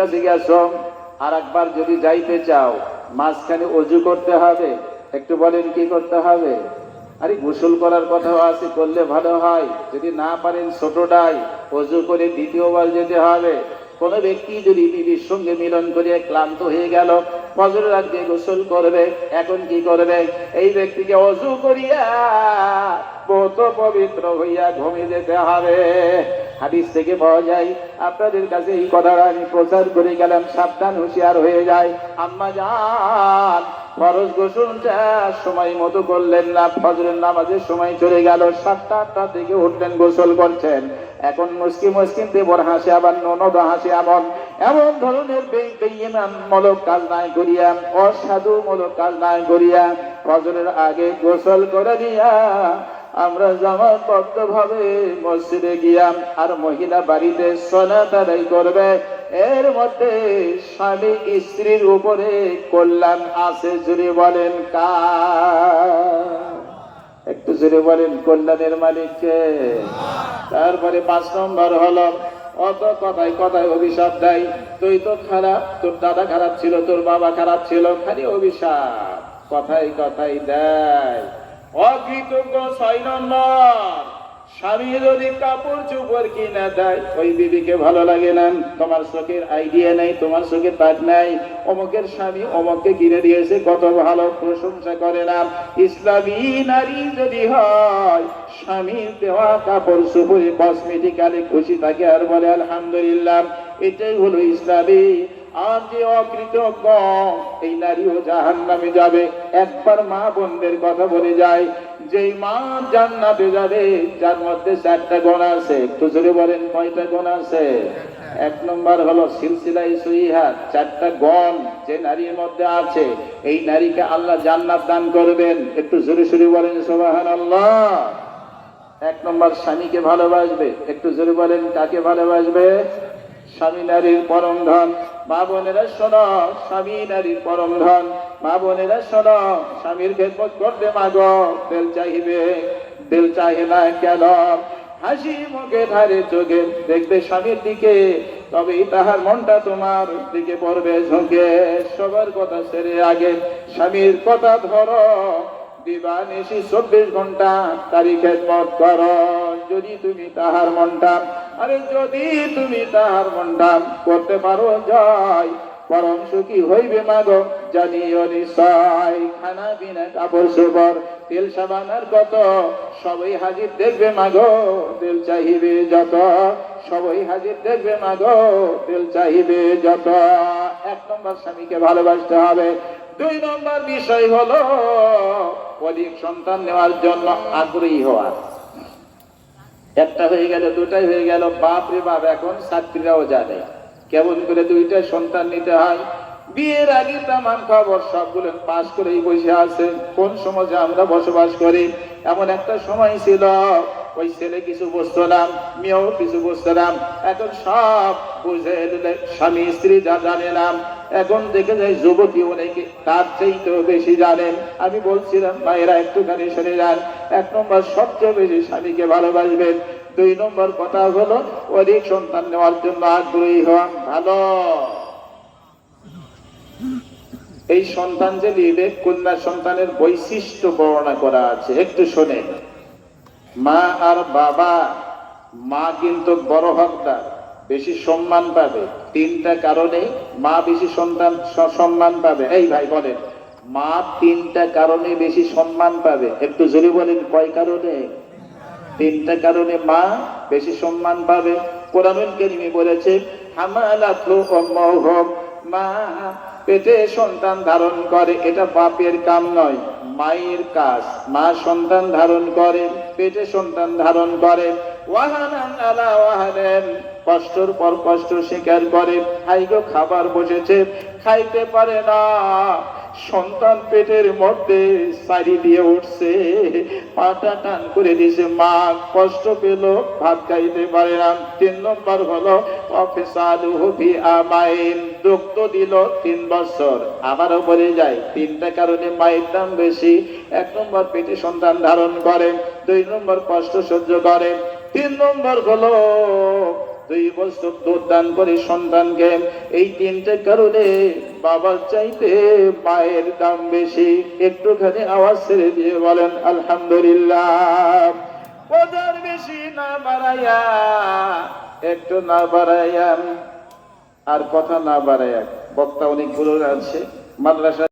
কাছে গেছো, আর একবার যদি যাইতে চাও মাঝখানে অজু করতে হবে। একটু বলেন কি করতে হবে? আরে গোসল করার কথাও আছে, করলে ভালো হয়। যদি না পারেন ছোটটাই অজু করে দ্বিতীয়বার যেতে হবে। কোন ব্যক্তি যদি বিবির সঙ্গে মিলন করে ক্লান্ত হয়ে গেল, ফজরের আগে গোসল করবে। এখন কি করবে? এই ব্যক্তিকে অজু করিয়া বহুত পবিত্র হইয়া ঘুমিয়ে যেতে হবে। হাদিস থেকে পাওয়া যায়। আপনাদের কাছে এই কথাটা আমি প্রচার করে গেলাম, সাবধান হুঁশিয়ার হয়ে যায়। আম্মা জান ফরজ গোসলটা সময় মতো করলেন না, ফজরের নামাজের সময় চলে গেল, 7টা-8টা থেকে উঠলেন, গোসল করছেন। এখন মুসকিন দেবর হাসি, আবার ননদ হাসি, এমন ধরনের বেঈমানমূলক কাজ নাই করিয়া, অসাধুমূলক কাজ নাই করিয়া ফজরের আগে গোসল করে দিয়া আমরা জামাতবদ্ধ ভাবে মসজিদে গিয়াম। আর মহিলা বাড়িতে সালাত আদায় করবে। এর মধ্যে স্বামী স্ত্রীর উপরে কল্যাণ আছে। জুড়ে বলেন কার? একটু জুড়ে বলেন কল্যাণের মালিক কে? তারপরে 5 নম্বর হলো, অত কথায় কথায় অভিশাপ দেয়। তুই তো খারাপ, তোর দাদা খারাপ ছিল, তোর বাবা খারাপ ছিল, খালি অভিশাপ কথায় কথায় দেয়। অকৃতজ্ঞ 6 নম্বর, স্বামী যদি কাপড় চোপড় কিনা দেয়, ওই বিবিকে ভালো লাগে না। তোমার চোখের আইডিয়া নেই, তোমার চোখের তাক নাই, অমুকের স্বামী অমুককে কিনে দিয়েছে, কত ভালো, প্রশংসা করে না। ইসলামী নারী যদি হয়, স্বামীর দেওয়া কাপড় চোপড়ে কসমেটিক্যালি খুশি থাকে আর বলে আলহামদুলিল্লাহ, এটাই হলো ইসলামী। আর যে অকৃতজ্ঞ, এই নারীও জাহান্নামে যাবে। একবার মা বোনদের কথা বলে যায়, যেই মা জান্নাতে যাবে যার মধ্যে 4টা গুণ আছে। একটু জোরে বলেন কয়টা গুণ আছে? 1 নম্বর হলো সিলসিলায়ে সহিহা, 4টা গুণ যে নারীর মধ্যে আছে, এই নারীকে আল্লাহ জান্নাত দান করবেন। একটু জোরে জোরে বলেন সুবহানাল্লাহ। 1 নম্বর স্বামীকে ভালোবাসবে। একটু জোরে বলেন কাকে ভালোবাসবে? স্বামী নারীর পরম ধন। মা বোনেরা শোনো, স্বামী নারীর পরম ধন। মা বোনেরা শোনো, স্বামীর খেদমত করতে মাগো, তেল চাইবে, তেল চাহে না কেন? হাসি মুখে ধারে চোখে দেখবে স্বামীর দিকে, তবেই তাহার মনটা তোমার দিকে পড়বে ঝুঁকে। সবার কথা ছেড়ে আগে স্বামীর কথা ধরো, দিবানিশি 24 ঘন্টা তারই খেদমত করো। যদি তুমি তাহার মনটা, যদি তুমি তাহার মনটা করতে পারো জয়, পরম সুখী হইবে মাগো জানিও নিশ্চয়। খানা পিনা কাপড় চোপড় তেল সাবান আর কত, সবই হাজির দেখবে মাগো, তেল চাহিবে যত। সবই হাজির দেখবে মাগো, তেল চাহিবে যত। 1 নম্বর স্বামীকে ভালোবাসতে হবে। 2 নম্বর বিষয় হলো অধিক সন্তান নেওয়ার জন্য আগ্রহী হওয়া। 1টা হয়ে গেল, 2টাই হয়ে গেল, বাপ রে বাপ, এখন ছাত্রীরাও জানে কেমন করে 2টা সন্তান নিতে হয়। বিয়ের আগে তামাম খবর সবগুলো পাস করেই বসে আছে। কোন সমাজে আমরা বসবাস করি? এমন একটা সময় ছিল, ওই ছেলে কিছু বুঝতো না, মেয়েও কিছু বুঝতো না। এখন সব বুঝে দিলে, স্বামী স্ত্রী যা জানে না, এখন দেখে যায় যুবতী অনেকে তার চাইতেও বেশি জানেন। আমি বলছিলাম ভাইয়েরা একটুখানি শুনে যান। 1 নম্বর সবচেয়ে বেশি স্বামীকে ভালোবাসবেন। 2 নম্বর কথা হলো অধিক সন্তান নেওয়ার জন্য আগ্রহী হওয়া। ভালো, এই সন্তান যে নিবে, কন্যা সন্তানের বৈশিষ্ট্য বর্ণনা করা আছে, একটু শোনেন। মা আর বাবা, মা কিন্তু বড় হকদার, বেশি সম্মান পাবে। 3টা কারণে মা বেশি সম্মান পাবে। এই ভাই বলেন, মা 3টা কারণে বেশি সম্মান পাবে। একটু জোরে বলেন কয় কারণে? 3টা কারণে মা বেশি সম্মান পাবে। কোরআনুল কারীমে বলেছে, হামালাতু উম্মুহু, মা পেটে সন্তান ধারণ করে, এটা বাপের কাম নয়, মায়ের কাজ। মা সন্তান ধারণ করে, পেটে সন্তান ধারণ করে। ওয়াহানান আলা ওয়াহানান, কষ্টর পর কষ্ট স্বীকার করে। হাইগো খাবার বসেছে, খাইতে পারে না, সন্তান পেটের মধ্যে সারি দিয়ে উঠছে, পাটা টান করে দিছে, মা কষ্ট পেল, ভাত খাইতে পারে না। 3 নম্বর হলো অফিসালুহু ফি আমাইন, দুগ্ধ দিল 3 বছর, আবারও পড়ে যায়। 3টা কারণে মায়ের দাম বেশি। 1 নম্বর পেটে সন্তান ধারণ করে, 2 নম্বর কষ্ট সহ্য করে, 3 নম্বর হলো 2 বছর দুধ দান করে সন্তানকে, এই 3টে কারণে বাবার চাইতে মায়ের দাম বেশি। একটুখানি আওয়াজ ছেড়ে দিয়ে বলেন আলহামদুলিল্লাহ। ওদের বেশি না বাড়াইয়া, একটু না বাড়াইয়া, আর কথা না বাড়াইয়া, বক্তা অনেকগুলো আছে মাদ্রাসা